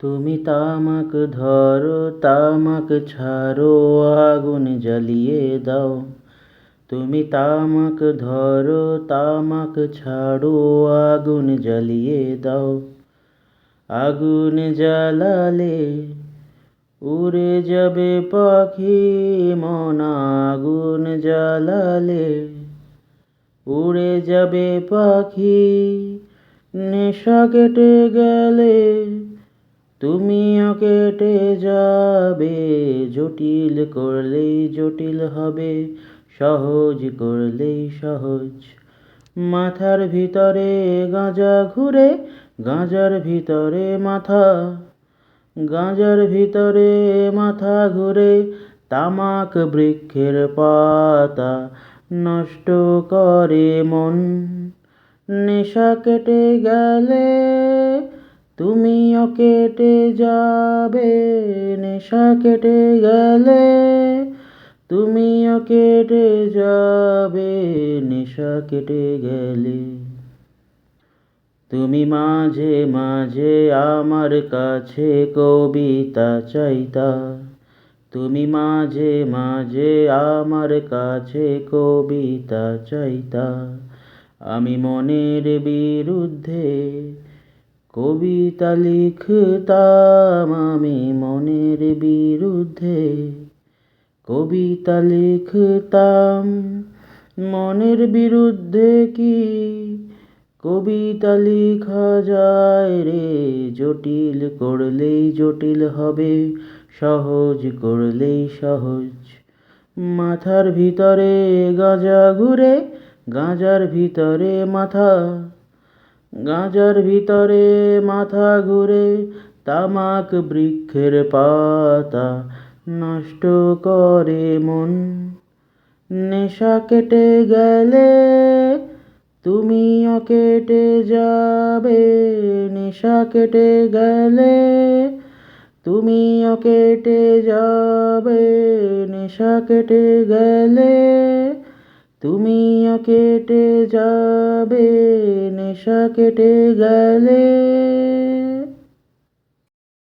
তুমি তামাক ধরো তামাক ছাড়ো আগুন জ্বালিয়ে দাও। তুমি তামাক ধরো তামাক ছাড়ো আগুন জ্বালিয়ে দাও। আগুন জ্বালালে উড়ে যাবে পাখি মন, আগুন জ্বালালে উড়ে যাবে পাখি। নেশা কেটে গেলে তুমিও কেটে যাবে। জটিল করলেই জটিল হবে, সহজ করলেই সহজ। মাথার ভিতরে গাঁজা ঘুরে, গাঁজার ভিতরে মাথা। গাঁজার ভিতরে মাথা ঘুরে, তামাক বৃক্ষের পাতা নষ্ট করে মন। নেশা কেটে গেলে তুমিও কেটে যাবে। নেশা কেটে গেলে তুমিও কেটে যাবে। নেশা কেটে গেলে তুমি মাঝে মাঝে আমার কাছে কবিতা চাইতা। তুমি মাঝে মাঝে আমার কাছে কবিতা চাইতা। আমি মনের বিরুদ্ধে কবিতা লিখতাম। আমি মনের বিরুদ্ধে কবিতা লিখতাম। মনের বিরুদ্ধে কি কবিতা লিখা যায় রে? জটিল করলেই জটিল হবে, সহজ করলেই সহজ। মাথার ভিতরে গাঁজা ঘুরে, গাঁজার ভিতরে মাথা। গাঁজার ভিতরে মাথা ঘুরে, তামাক বৃক্ষের পাতা নষ্ট করে মন। নেশা কেটে গেলে তুমিও কেটে যাবে। নেশা কেটে গেলে তুমিও কেটে যাবে। নেশা কেটে গেলে তুমিও কেটে যাবে। নেশা কেটে গেলে